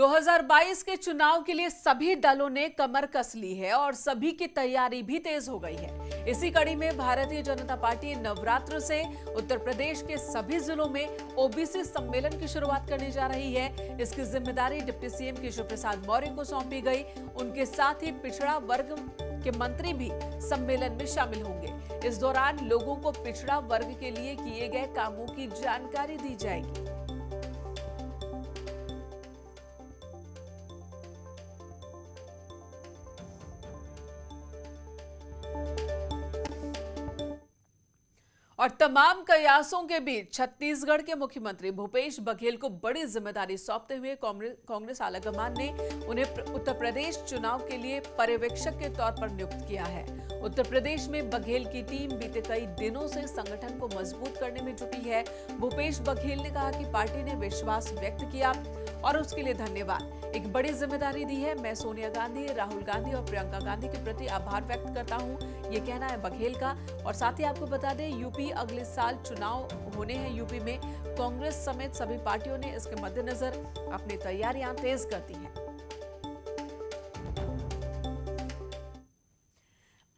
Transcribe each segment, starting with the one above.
2022 के चुनाव के लिए सभी दलों ने कमर कस ली है और सभी की तैयारी भी तेज हो गई है। इसी कड़ी में भारतीय जनता पार्टी नवरात्र से उत्तर प्रदेश के सभी जिलों में ओबीसी सम्मेलन की शुरुआत करने जा रही है। इसकी जिम्मेदारी डिप्टी सीएम केशव प्रसाद मौर्य को सौंपी गई। उनके साथ ही पिछड़ा वर्ग के मंत्री भी सम्मेलन में शामिल होंगे। इस दौरान लोगों को पिछड़ा वर्ग के लिए किए गए कामों की जानकारी दी जाएगी। और तमाम कयासों के बीच छत्तीसगढ़ के मुख्यमंत्री भूपेश बघेल को बड़ी जिम्मेदारी सौंपते हुए कांग्रेस आलाकमान ने उन्हें उत्तर प्रदेश चुनाव के लिए पर्यवेक्षक के तौर पर नियुक्त किया है। उत्तर प्रदेश में बघेल की टीम बीते कई दिनों से संगठन को मजबूत करने में जुटी है। भूपेश बघेल ने कहा कि पार्टी ने विश्वास व्यक्त किया और उसके लिए धन्यवाद। एक बड़ी जिम्मेदारी दी है। मैं सोनिया गांधी, राहुल गांधी और प्रियंका गांधी के प्रति आभार व्यक्त करता हूं, ये कहना है बघेल का। और साथ ही आपको बता दें, यूपी अगले साल चुनाव होने हैं। यूपी में कांग्रेस समेत सभी पार्टियों ने इसके मद्देनजर अपनी तैयारियां तेज कर दी हैं।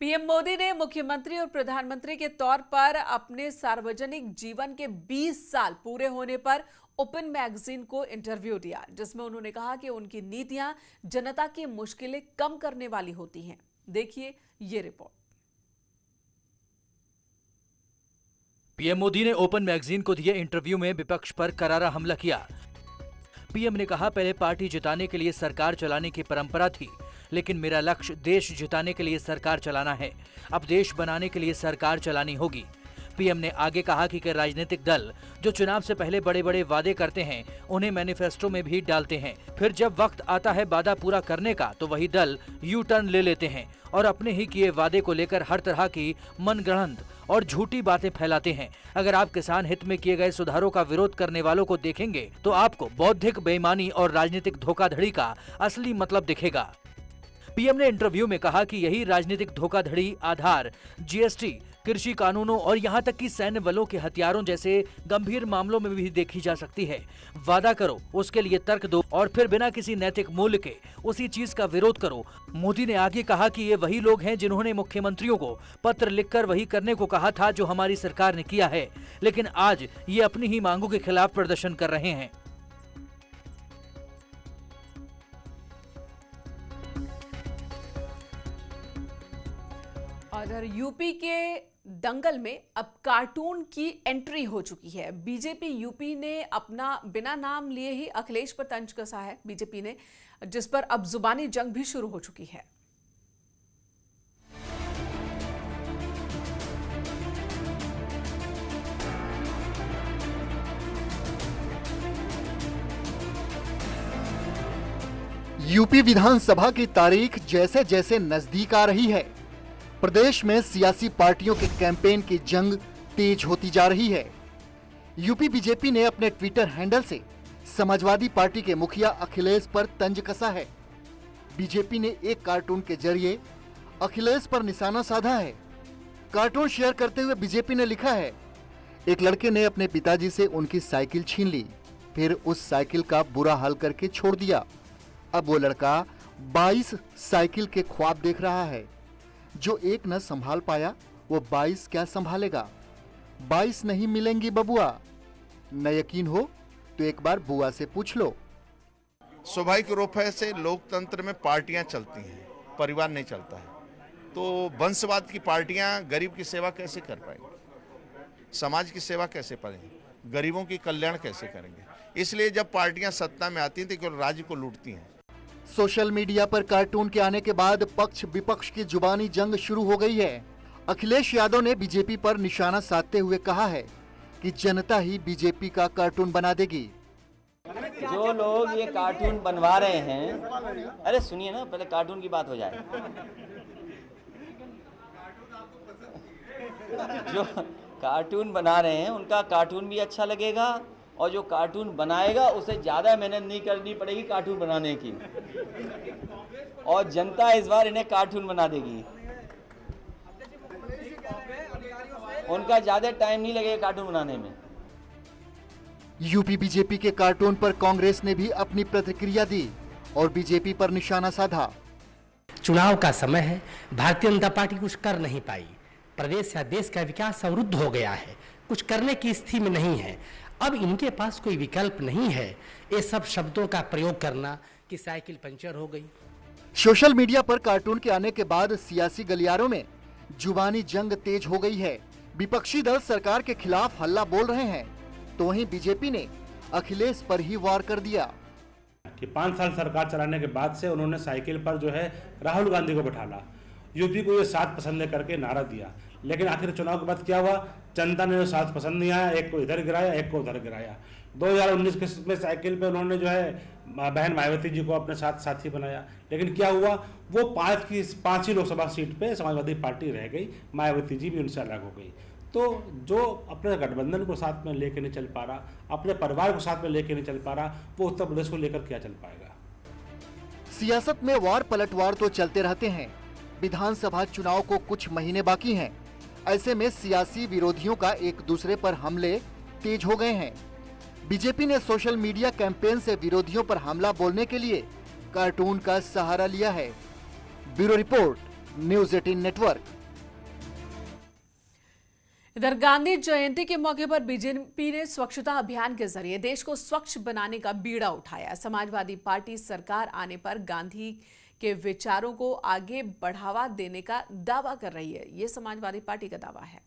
पीएम मोदी ने मुख्यमंत्री और प्रधानमंत्री के तौर पर अपने सार्वजनिक जीवन के 20 साल पूरे होने पर ओपन मैगजीन को इंटरव्यू दिया, जिसमें उन्होंने कहा कि उनकी नीतियां जनता की मुश्किलें कम करने वाली होती हैं। देखिए ये रिपोर्ट। पीएम मोदी ने ओपन मैगजीन को दिए इंटरव्यू में विपक्ष पर करारा हमला किया। पीएम ने कहा, पहले पार्टी जिताने के लिए सरकार चलाने की परंपरा थी, लेकिन मेरा लक्ष्य देश जिताने के लिए सरकार चलाना है। अब देश बनाने के लिए सरकार चलानी होगी। पीएम ने आगे कहा कि राजनीतिक दल जो चुनाव से पहले बड़े बड़े वादे करते हैं, उन्हें मैनिफेस्टो में भी डालते हैं। फिर जब वक्त आता है वादा पूरा करने का, तो वही दल यू टर्न ले लेते हैं और अपने ही किए वादे को लेकर हर तरह की मनगढ़ंत और झूठी बातें फैलाते हैं। अगर आप किसान हित में किए गए सुधारों का विरोध करने वालों को देखेंगे, तो आपको बौद्धिक बेईमानी और राजनीतिक धोखाधड़ी का असली मतलब दिखेगा। पीएम ने इंटरव्यू में कहा कि यही राजनीतिक धोखाधड़ी आधार, जीएसटी, कृषि कानूनों और यहां तक कि सैन्य बलों के हथियारों जैसे गंभीर मामलों में भी देखी जा सकती है। वादा करो, उसके लिए तर्क दो और फिर बिना किसी नैतिक मूल्य के उसी चीज का विरोध करो। मोदी ने आगे कहा कि ये वही लोग हैं जिन्होंने मुख्यमंत्रियों को पत्र लिखकर वही करने को कहा था जो हमारी सरकार ने किया है, लेकिन आज ये अपनी ही मांगों के खिलाफ प्रदर्शन कर रहे हैं। और यूपी के दंगल में अब कार्टून की एंट्री हो चुकी है। बीजेपी यूपी ने अपना बिना नाम लिए ही अखिलेश पर तंज कसा है बीजेपी ने, जिस पर अब जुबानी जंग भी शुरू हो चुकी है। यूपी विधानसभा की तारीख जैसे जैसे नजदीक आ रही है, प्रदेश में सियासी पार्टियों के कैंपेन की जंग तेज होती जा रही है। यूपी बीजेपी ने अपने ट्विटर हैंडल से समाजवादी पार्टी के मुखिया अखिलेश पर तंज कसा है। बीजेपी ने एक कार्टून के जरिए अखिलेश पर निशाना साधा है। कार्टून शेयर करते हुए बीजेपी ने लिखा है, एक लड़के ने अपने पिताजी से उनकी साइकिल छीन ली, फिर उस साइकिल का बुरा हाल करके छोड़ दिया। अब वो लड़का 22 साइकिल के ख्वाब देख रहा है। जो एक न संभाल पाया, वो 22 क्या संभालेगा। 22 नहीं मिलेंगी बबुआ। न यकीन हो तो एक बार बुआ से पूछ लो। स्वाभाविक रूप से लोकतंत्र में पार्टियां चलती हैं, परिवार नहीं चलता है। तो वंशवाद की पार्टियां गरीब की सेवा कैसे कर पाएंगी, समाज की सेवा कैसे करेंगे, गरीबों की कल्याण कैसे करेंगे। इसलिए जब पार्टियां सत्ता में आती हैं तो केवल राज्य को लूटती हैं। सोशल मीडिया पर कार्टून के आने के बाद पक्ष विपक्ष की जुबानी जंग शुरू हो गई है। अखिलेश यादव ने बीजेपी पर निशाना साधते हुए कहा है कि जनता ही बीजेपी का कार्टून बना देगी। जो लोग ये कार्टून बनवा रहे हैं, अरे सुनिए ना, पहले कार्टून की बात हो जाए। जो कार्टून बना रहे हैं उनका कार्टून भी अच्छा लगेगा और जो कार्टून बनाएगा उसे ज़्यादा मेहनत नहीं करनी पड़ेगी कार्टून बनाने की, और जनता इस बार इन्हें कार्टून बना देगी। उनका ज़्यादा टाइम नहीं लगेगा कार्टून बनाने में। यूपी बीजेपी के कार्टून पर कांग्रेस ने भी अपनी प्रतिक्रिया दी और बीजेपी पर निशाना साधा। चुनाव का समय है, भारतीय जनता पार्टी कुछ कर नहीं पाई, प्रदेश या देश का विकास अवरुद्ध हो गया है, कुछ करने की स्थिति में नहीं है। अब इनके पास कोई विकल्प नहीं है ये सब शब्दों का प्रयोग करना कि साइकिल पंचर हो गई। सोशल मीडिया पर कार्टून के आने के बाद सियासी गलियारों में जुबानी जंग तेज हो गई है। विपक्षी दल सरकार के खिलाफ हल्ला बोल रहे हैं, तो वहीं बीजेपी ने अखिलेश पर ही वार कर दिया कि 5 साल सरकार चलाने के बाद से उन्होंने साइकिल पर जो है राहुल गांधी को बैठाला, यूपी को ये 7 पसंद करके नारा दिया, लेकिन आखिर चुनाव के बाद क्या हुआ, जनता ने जो 7 पसंद नहीं आया, एक को इधर गिराया, एक को उधर गिराया। 2019 के में साइकिल पे उन्होंने जो है बहन मायावती जी को अपने साथ साथी बनाया, लेकिन क्या हुआ, वो 5 ही लोकसभा सीट पे समाजवादी पार्टी रह गई, मायावती जी भी उनसे अलग हो गई। तो जो अपने गठबंधन को साथ में लेके नहीं चल पा रहा, अपने परिवार को साथ में लेके नहीं चल पा रहा, वो उत्तर प्रदेश को लेकर क्या चल पाएगा। सियासत में वार पलटवार तो चलते रहते हैं। विधानसभा चुनाव को कुछ महीने बाकी हैं। ऐसे में सियासी विरोधियों का एक दूसरे पर हमले तेज हो गए हैं। बीजेपी ने सोशल मीडिया कैंपेन से विरोधियों पर हमला बोलने के लिए कार्टून का सहारा लिया है। Bureau report, news 18 network. इधर गांधी जयंती के मौके पर बीजेपी ने स्वच्छता अभियान के जरिए देश को स्वच्छ बनाने का बीड़ा उठाया। समाजवादी पार्टी सरकार आने पर गांधी के विचारों को आगे बढ़ावा देने का दावा कर रही है। ये समाजवादी पार्टी का दावा है।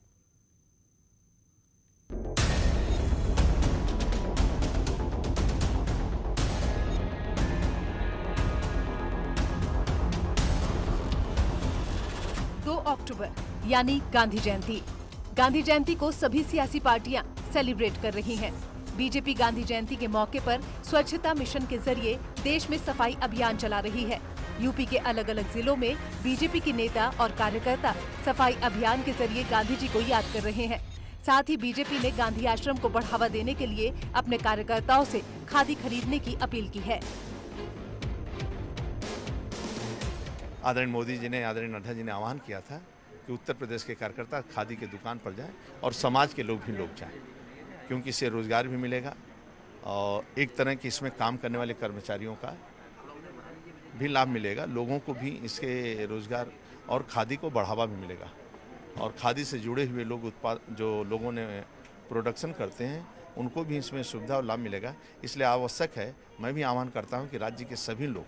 अक्टूबर यानी गांधी जयंती। गांधी जयंती को सभी सियासी पार्टियां सेलिब्रेट कर रही हैं। बीजेपी गांधी जयंती के मौके पर स्वच्छता मिशन के जरिए देश में सफाई अभियान चला रही है। यूपी के अलग अलग जिलों में बीजेपी के नेता और कार्यकर्ता सफाई अभियान के जरिए गांधी जी को याद कर रहे हैं। साथ ही बीजेपी ने गांधी आश्रम को बढ़ावा देने के लिए अपने कार्यकर्ताओं से खादी खरीदने की अपील की है। आदरणीय मोदी जी ने, आदरणीय नड्डा जी ने आह्वान किया था कि उत्तर प्रदेश के कार्यकर्ता खादी के दुकान पर जाएं और समाज के लोग भी जाएं, क्योंकि इससे रोजगार भी मिलेगा और एक तरह की इसमें काम करने वाले कर्मचारियों का भी लाभ मिलेगा, लोगों को भी इसके रोजगार और खादी को बढ़ावा भी मिलेगा और खादी से जुड़े हुए लोग उत्पाद जो लोगों ने प्रोडक्शन करते हैं उनको भी इसमें सुविधा और लाभ मिलेगा। इसलिए आवश्यक है, मैं भी आह्वान करता हूं कि राज्य के सभी लोग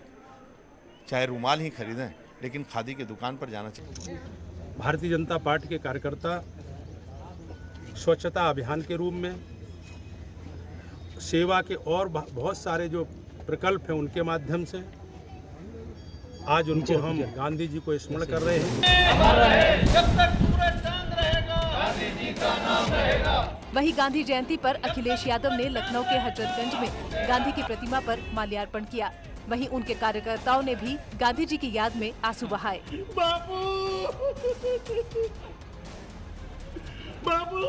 चाहे रुमाल ही खरीदें लेकिन खादी की दुकान पर जाना चाहिए। भारतीय जनता पार्टी के कार्यकर्ता स्वच्छता अभियान के रूप में सेवा के और बहुत सारे जो प्रकल्प हैं उनके माध्यम से आज उनको हम गांधी जी को स्मरण कर रहे हैं। जब तक सूरज चांद रहेगा, गांधी जी का नाम रहेगा। वहीं गांधी जयंती पर अखिलेश यादव ने लखनऊ के हजरतगंज में गांधी की प्रतिमा पर माल्यार्पण किया। वहीं उनके कार्यकर्ताओं ने भी गांधी जी की याद में आंसू बहाए। बाबू, बाबू।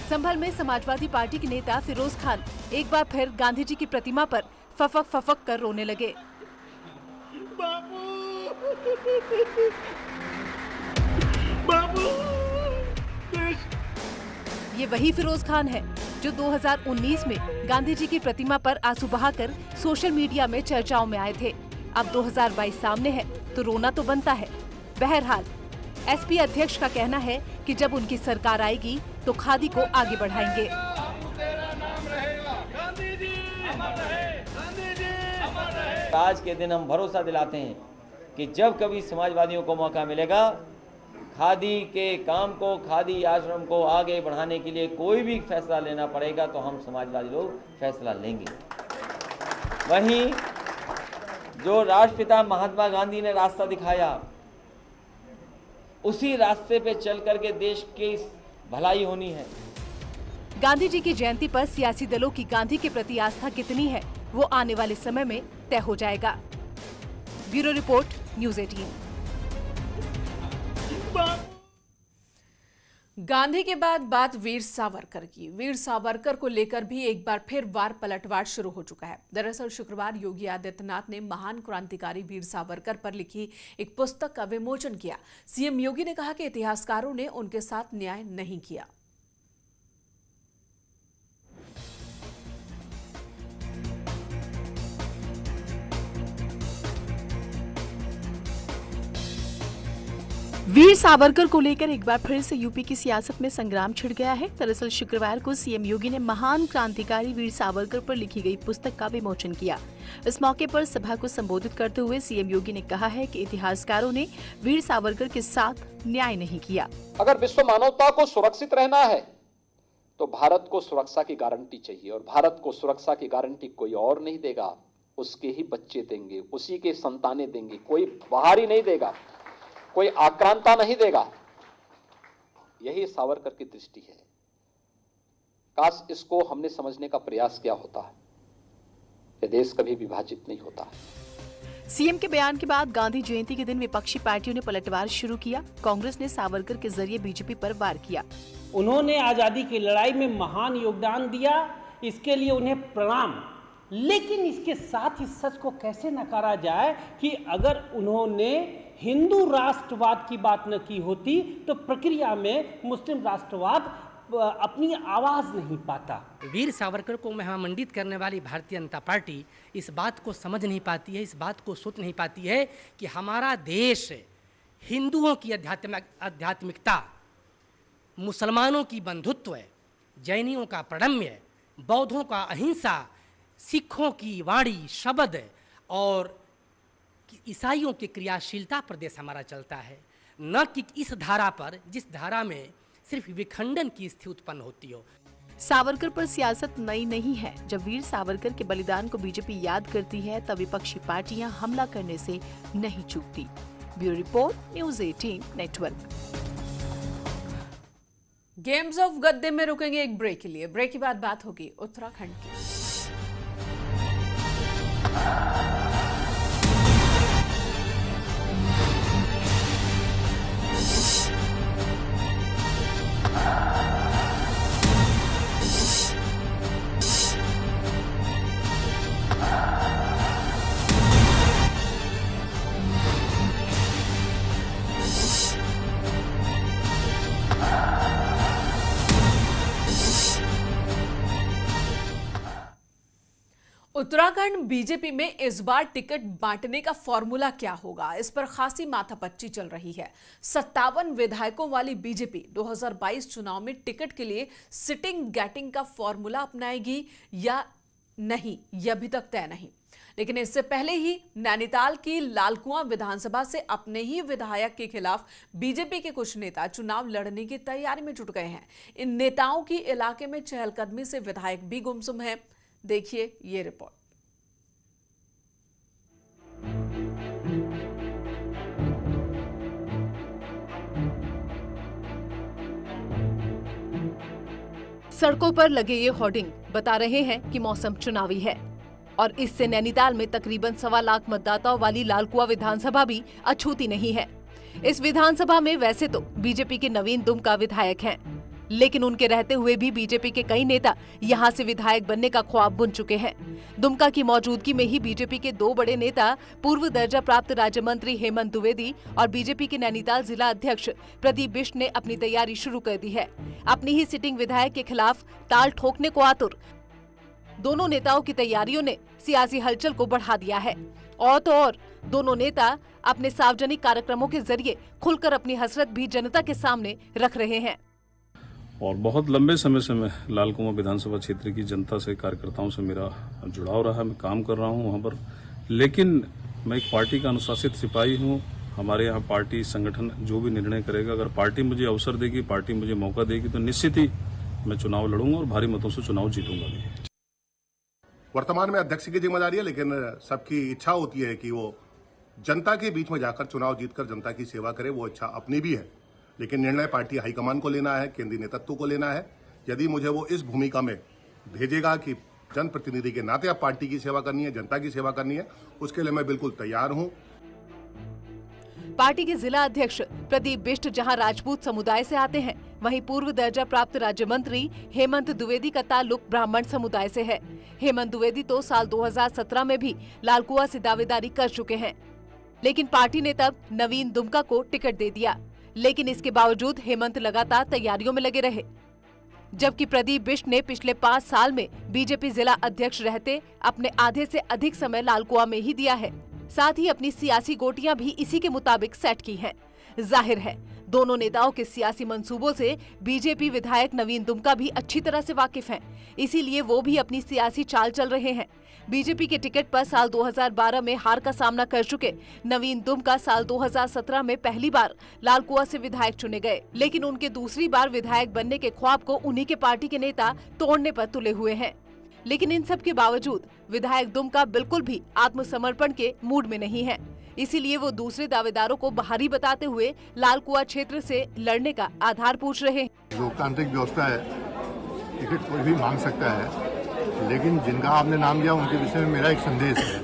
संभल में समाजवादी पार्टी के नेता फिरोज खान एक बार फिर गांधी जी की प्रतिमा पर फफक फफक कर रोने लगे। बाबू, बाबू। ये वही फिरोज खान है जो 2019 में गांधी जी की प्रतिमा पर आंसू बहाकर सोशल मीडिया में चर्चाओं में आए थे। अब 2022 सामने है तो रोना तो बनता है। बहरहाल एसपी अध्यक्ष का कहना है कि जब उनकी सरकार आएगी तो खादी को आगे बढ़ाएंगे। आज के दिन हम भरोसा दिलाते हैं कि जब कभी समाजवादियों को मौका मिलेगा, खादी के काम को, खादी आश्रम को आगे बढ़ाने के लिए कोई भी फैसला लेना पड़ेगा तो हम समाजवादी लोग फैसला लेंगे। वहीं जो राष्ट्रपिता महात्मा गांधी ने रास्ता दिखाया, उसी रास्ते पे चल करके देश की भलाई होनी है। गांधी जी की जयंती पर सियासी दलों की गांधी के प्रति आस्था कितनी है, वो आने वाले समय में तय हो जाएगा। Bureau report, news 18। गांधी के बाद बात वीर सावरकर की। वीर सावरकर को लेकर भी एक बार फिर वार पलटवार शुरू हो चुका है। दरअसल शुक्रवार योगी आदित्यनाथ ने महान क्रांतिकारी वीर सावरकर पर लिखी एक पुस्तक का विमोचन किया। सीएम योगी ने कहा कि इतिहासकारों ने उनके साथ न्याय नहीं किया। वीर सावरकर को लेकर एक बार फिर से यूपी की सियासत में संग्राम छिड़ गया है। दरअसल शुक्रवार को सीएम योगी ने महान क्रांतिकारी वीर सावरकर पर लिखी गई पुस्तक का विमोचन किया। इस मौके पर सभा को संबोधित करते हुए सीएम योगी ने कहा है कि इतिहासकारों ने वीर सावरकर के साथ न्याय नहीं किया। अगर विश्व मानवता को सुरक्षित रहना है तो भारत को सुरक्षा की गारंटी चाहिए, और भारत को सुरक्षा की गारंटी कोई और नहीं देगा, उसके ही बच्चे देंगे, उसी के संतानें देंगे, कोई बाहरी नहीं देगा, कोई आक्रांता नहीं देगा। यही सावरकर की दृष्टि है। काश इसको हमने समझने का प्रयास किया होता है, ये देश कभी विभाजित नहीं होता। सीएम के बयान के बाद गांधी जयंती के दिन विपक्षी पार्टियों ने पलटवार शुरू किया। कांग्रेस ने सावरकर के जरिए बीजेपी पर वार किया। उन्होंने आजादी की लड़ाई में महान योगदान दिया, इसके लिए उन्हें प्रणाम। लेकिन इसके साथ इस सच को कैसे नकारा जाए कि अगर उन्होंने हिंदू राष्ट्रवाद की बात न की होती तो प्रक्रिया में मुस्लिम राष्ट्रवाद अपनी आवाज नहीं पाता। वीर सावरकर को महामंडित करने वाली भारतीय जनता पार्टी इस बात को समझ नहीं पाती है, इस बात को सोच नहीं पाती है कि हमारा देश हिंदुओं की आध्यात्मिकता, मुसलमानों की बंधुत्व, जैनियों का प्रणम्य, बौद्धों का अहिंसा, सिखों की वाणी शब्द और ईसाइयों की क्रियाशीलता पर देश हमारा चलता है, न कि इस धारा पर जिस धारा में सिर्फ विखंडन की स्थिति उत्पन्न होती हो। सावरकर पर सियासत नई नहीं है। जब वीर सावरकर के बलिदान को बीजेपी याद करती है तब विपक्षी पार्टियां हमला करने से नहीं चूकती। Bureau report, news 18 network. Games of गद्दे में रुकेंगे एक ब्रेक के लिए। ब्रेक के बाद बात होगी उत्तराखंड की। उत्तराखंड बीजेपी में इस बार टिकट बांटने का फॉर्मूला क्या होगा, इस पर खासी माथापच्ची चल रही है। 57 विधायकों वाली बीजेपी 2022 चुनाव में टिकट के लिए सिटिंग गेटिंग का फॉर्मूला अपनाएगी या नहीं, यह अभी तक तय नहीं। लेकिन इससे पहले ही नैनीताल की लालकुआं विधानसभा से अपने ही विधायक के खिलाफ बीजेपी के कुछ नेता चुनाव लड़ने की तैयारी में जुट गए हैं। इन नेताओं की इलाके में चहलकदमी से विधायक भी गुमसुम है। देखिए ये रिपोर्ट। सड़कों पर लगे ये होर्डिंग बता रहे हैं कि मौसम चुनावी है और इससे नैनीताल में तकरीबन 1.25 लाख मतदाताओं वाली लालकुआं विधानसभा भी अछूती नहीं है। इस विधानसभा में वैसे तो बीजेपी के नवीन दुमका विधायक हैं, लेकिन उनके रहते हुए भी बीजेपी के कई नेता यहां से विधायक बनने का ख्वाब बुन चुके हैं। दुमका की मौजूदगी में ही बीजेपी के 2 बड़े नेता पूर्व दर्जा प्राप्त राज्य मंत्री हेमंत द्विवेदी और बीजेपी के नैनीताल जिला अध्यक्ष प्रदीप बिष्ट ने अपनी तैयारी शुरू कर दी है। अपनी ही सिटिंग विधायक के खिलाफ ताल ठोकने को आतुर दोनों नेताओं की तैयारियों ने सियासी हलचल को बढ़ा दिया है। और तो और दोनों नेता अपने सार्वजनिक कार्यक्रमों के जरिए खुलकर अपनी हसरत भी जनता के सामने रख रहे हैं। और बहुत लंबे समय से मैं लालकुआं विधानसभा क्षेत्र की जनता से, कार्यकर्ताओं से मेरा जुड़ाव रहा। मैं काम कर रहा हूं वहां पर, लेकिन मैं एक पार्टी का अनुशासित सिपाही हूं। हमारे यहाँ पार्टी संगठन जो भी निर्णय करेगा, अगर पार्टी मुझे अवसर देगी, पार्टी मुझे मौका देगी, तो निश्चित ही मैं चुनाव लड़ूंगा और भारी मतों से चुनाव जीतूंगा भी। वर्तमान में अध्यक्ष की जिम्मेदारी है, लेकिन सबकी इच्छा होती है कि वो जनता के बीच में जाकर चुनाव जीतकर जनता की सेवा करे। वो इच्छा अपनी भी है, लेकिन निर्णय पार्टी हाईकमान को लेना है, केंद्रीय नेतृत्व को लेना है। यदि मुझे वो इस भूमिका में भेजेगा कि जनप्रतिनिधि के नाते अब पार्टी की सेवा करनी है, जनता की सेवा करनी है, उसके लिए मैं बिल्कुल तैयार हूं। पार्टी के जिला अध्यक्ष प्रदीप बिष्ट जहां राजपूत समुदाय से आते हैं, वहीं पूर्व दर्जा प्राप्त राज्य मंत्री हेमंत द्विवेदी का ताल्लुक ब्राह्मण समुदाय से है। हेमंत द्विवेदी तो साल 2017 में भी लालकुआं से दावेदारी कर चुके हैं, लेकिन पार्टी ने तब नवीन दुमका को टिकट दे दिया। लेकिन इसके बावजूद हेमंत लगातार तैयारियों में लगे रहे, जबकि प्रदीप बिष्ट ने पिछले 5 साल में बीजेपी जिला अध्यक्ष रहते अपने आधे से अधिक समय लालकुआं में ही दिया है। साथ ही अपनी सियासी गोटियां भी इसी के मुताबिक सेट की हैं। जाहिर है दोनों नेताओं के सियासी मंसूबों से बीजेपी विधायक नवीन दुमका भी अच्छी तरह से वाकिफ हैं। इसीलिए वो भी अपनी सियासी चाल चल रहे हैं। बीजेपी के टिकट पर साल 2012 में हार का सामना कर चुके नवीन दुमका साल 2017 में पहली बार लालकुआं से विधायक चुने गए, लेकिन उनके दूसरी बार विधायक बनने के ख्वाब को उन्हीं के पार्टी के नेता तोड़ने पर तुले हुए हैं। लेकिन इन सब के बावजूद विधायक दुमका बिल्कुल भी आत्मसमर्पण के मूड में नहीं है। इसीलिए वो दूसरे दावेदारों को बाहरी बताते हुए लालकुआं क्षेत्र से लड़ने का आधार पूछ रहे हैं। लोकतांत्रिक व्यवस्था है, टिकट कोई भी मांग सकता है, लेकिन जिनका आपने नाम लिया उनके विषय में मेरा एक संदेश है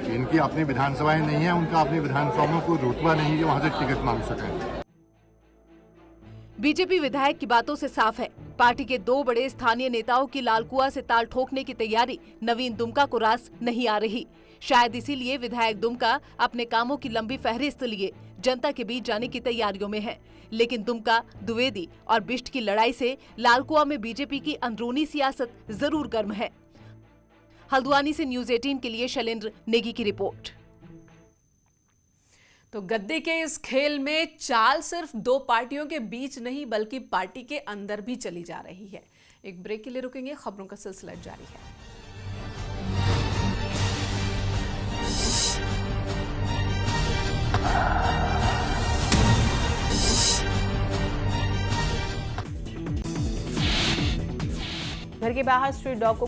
कि इनकी अपनी विधानसभाएं नहीं है, उनका अपनी विधानसभाओं को रुतबा नहीं है वहां से टिकट मांग सकें। बीजेपी विधायक की बातों से साफ है, पार्टी के दो बड़े स्थानीय नेताओं की लालकुआं से ताल ठोकने की तैयारी नवीन दुमका को रास नहीं आ रही। शायद इसीलिए विधायक दुमका अपने कामों की लंबी फहरिस्त लिए जनता के बीच जाने की तैयारियों में है। लेकिन दुमका, द्विवेदी और बिष्ट की लड़ाई से लालकुआं में बीजेपी की अंदरूनी सियासत जरूर गर्म है। हल्द्वानी से न्यूज़ 18 के लिए शैलेंद्र नेगी की रिपोर्ट। तो गद्दी के इस खेल में चाल सिर्फ दो पार्टियों के बीच नहीं बल्कि पार्टी के अंदर भी चली जा रही है। एक ब्रेक के लिए रुकेंगे, खबरों का सिलसिला जारी है। घर के बाहर स्ट्रीट डॉग को